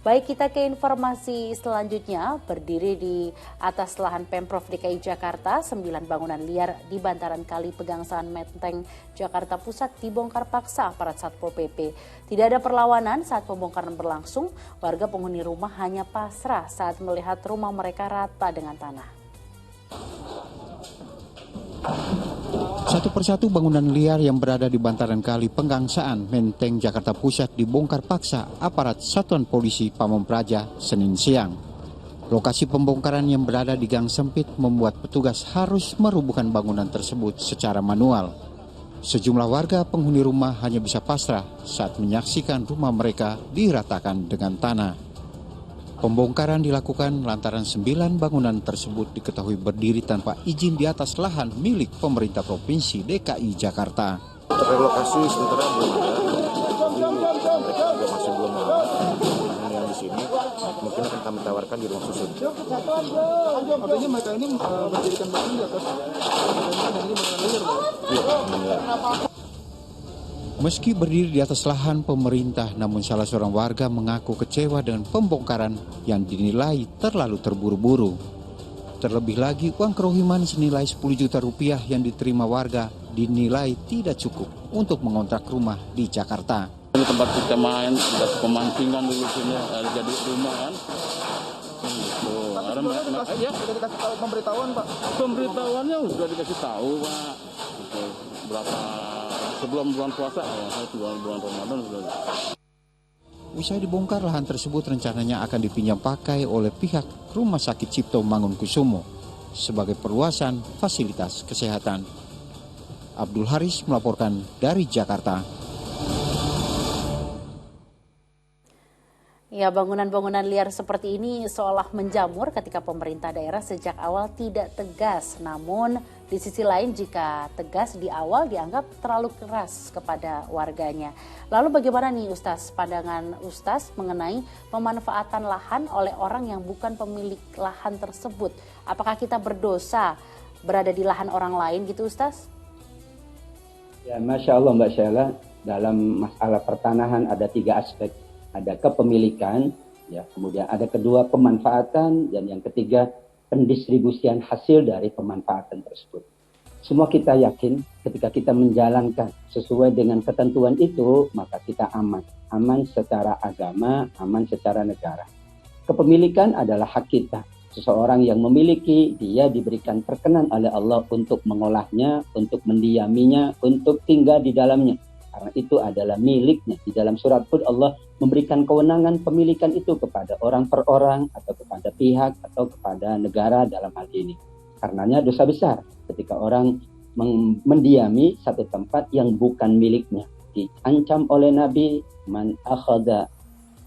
Baik, kita ke informasi selanjutnya. Berdiri di atas lahan Pemprov DKI Jakarta, 9 bangunan liar di bantaran Kali Pegangsaan Menteng, Jakarta Pusat dibongkar paksa aparat Satpol PP. Tidak ada perlawanan saat pembongkaran berlangsung. Warga penghuni rumah hanya pasrah saat melihat rumah mereka rata dengan tanah. Satu persatu bangunan liar yang berada di bantaran Kali Pegangsaan Menteng, Jakarta Pusat dibongkar paksa aparat Satuan Polisi Pamong Praja Senin siang. Lokasi pembongkaran yang berada di gang sempit membuat petugas harus merubuhkan bangunan tersebut secara manual. Sejumlah warga penghuni rumah hanya bisa pasrah saat menyaksikan rumah mereka diratakan dengan tanah. Pembongkaran dilakukan lantaran 9 bangunan tersebut diketahui berdiri tanpa izin di atas lahan milik pemerintah Provinsi DKI Jakarta. Relokasi sementara belum ada, mereka juga masih belum mau yang di sini. Mungkin akan kami tawarkan di ruang susun. Artinya mereka ini mendirikan bangunan di atas dan ini bangunan liar, Pak? Iya, Meski berdiri di atas lahan pemerintah, namun salah seorang warga mengaku kecewa dengan pembongkaran yang dinilai terlalu terburu-buru. Terlebih lagi, uang kerohiman senilai 10 juta rupiah yang diterima warga dinilai tidak cukup untuk mengontrak rumah di Jakarta. Ini tempat kita main, tempat pemancingan dulu sini, ada jadi rumah kan. Gitu. Ada ya, Sudah dikasih tahu pemberitahuan, Pak? Pemberitahuannya sudah dikasih tahu, Pak. Gitu. Berapa sebelum bulan puasa, sebelum bulan Ramadan sudah. Usai dibongkar, lahan tersebut rencananya akan dipinjam pakai oleh pihak Rumah Sakit Cipto Mangunkusumo sebagai perluasan fasilitas kesehatan. Abdul Haris melaporkan dari Jakarta. Ya, bangunan-bangunan liar seperti ini seolah menjamur ketika pemerintah daerah sejak awal tidak tegas. Namun di sisi lain jika tegas di awal dianggap terlalu keras kepada warganya. Lalu bagaimana nih Ustaz, pandangan Ustaz mengenai pemanfaatan lahan oleh orang yang bukan pemilik lahan tersebut? Apakah kita berdosa berada di lahan orang lain gitu Ustaz? Ya, Masya Allah Mbak Sheila, dalam masalah pertanahan ada 3 aspek. Ada kepemilikan, ya, kemudian ada kedua pemanfaatan, dan yang ketiga pendistribusian hasil dari pemanfaatan tersebut. Semua kita yakin ketika kita menjalankan sesuai dengan ketentuan itu, maka kita aman. Aman secara agama, aman secara negara. Kepemilikan adalah hak kita. Seseorang yang memiliki, dia diberikan perkenan oleh Allah untuk mengolahnya, untuk mendiaminya, untuk tinggal di dalamnya. Karena itu adalah miliknya. Di dalam surat Hud Allah memberikan kewenangan pemilikan itu kepada orang per orang atau kepada pihak atau kepada negara dalam hal ini. Karenanya dosa besar ketika orang mendiami satu tempat yang bukan miliknya. Diancam oleh Nabi, man akhadha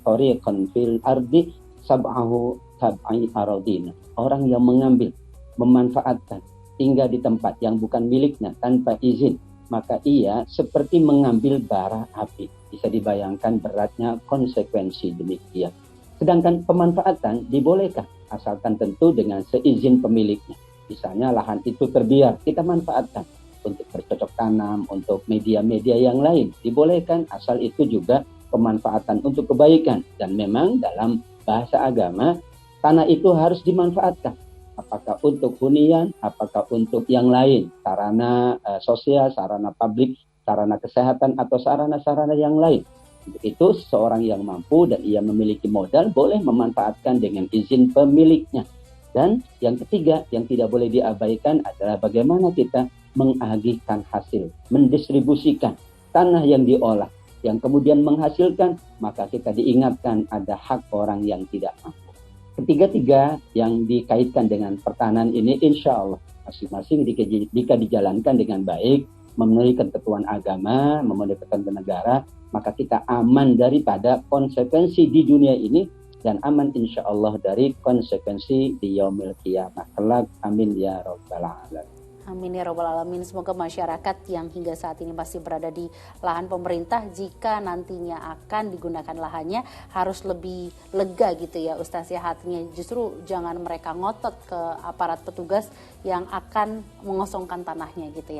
tariqan fil ardi sab'ahu tab'i aradina. Orang yang mengambil, memanfaatkan, tinggal di tempat yang bukan miliknya tanpa izin, maka ia seperti mengambil bara api. Bisa dibayangkan beratnya konsekuensi demikian. Sedangkan pemanfaatan dibolehkan, asalkan tentu dengan seizin pemiliknya. Misalnya lahan itu terbiar, kita manfaatkan untuk bercocok tanam, untuk media-media yang lain. Dibolehkan, asal itu juga pemanfaatan untuk kebaikan. Dan memang dalam bahasa agama, tanah itu harus dimanfaatkan. Apakah untuk hunian, apakah untuk yang lain, sarana sosial, sarana publik, sarana kesehatan, atau sarana-sarana yang lain. Untuk itu, seorang yang mampu dan ia memiliki modal boleh memanfaatkan dengan izin pemiliknya. Dan yang ketiga, yang tidak boleh diabaikan adalah bagaimana kita mengagihkan hasil, mendistribusikan tanah yang diolah, yang kemudian menghasilkan, maka kita diingatkan ada hak orang yang tidak mampu. Ketiga-tiga yang dikaitkan dengan pertahanan ini insya Allah masing-masing jika dijalankan dengan baik, memenuhi ketentuan agama, memenuhi ketentuan negara, maka kita aman daripada konsekuensi di dunia ini dan aman insya Allah dari konsekuensi di yaumil qiyamah kelak. Amin ya rabbal alamin. Amin ya robbal alamin. Semoga masyarakat yang hingga saat ini masih berada di lahan pemerintah, jika nantinya akan digunakan lahannya harus lebih lega gitu ya Ustaz ya, hatinya. Justru jangan mereka ngotot ke aparat petugas yang akan mengosongkan tanahnya gitu ya.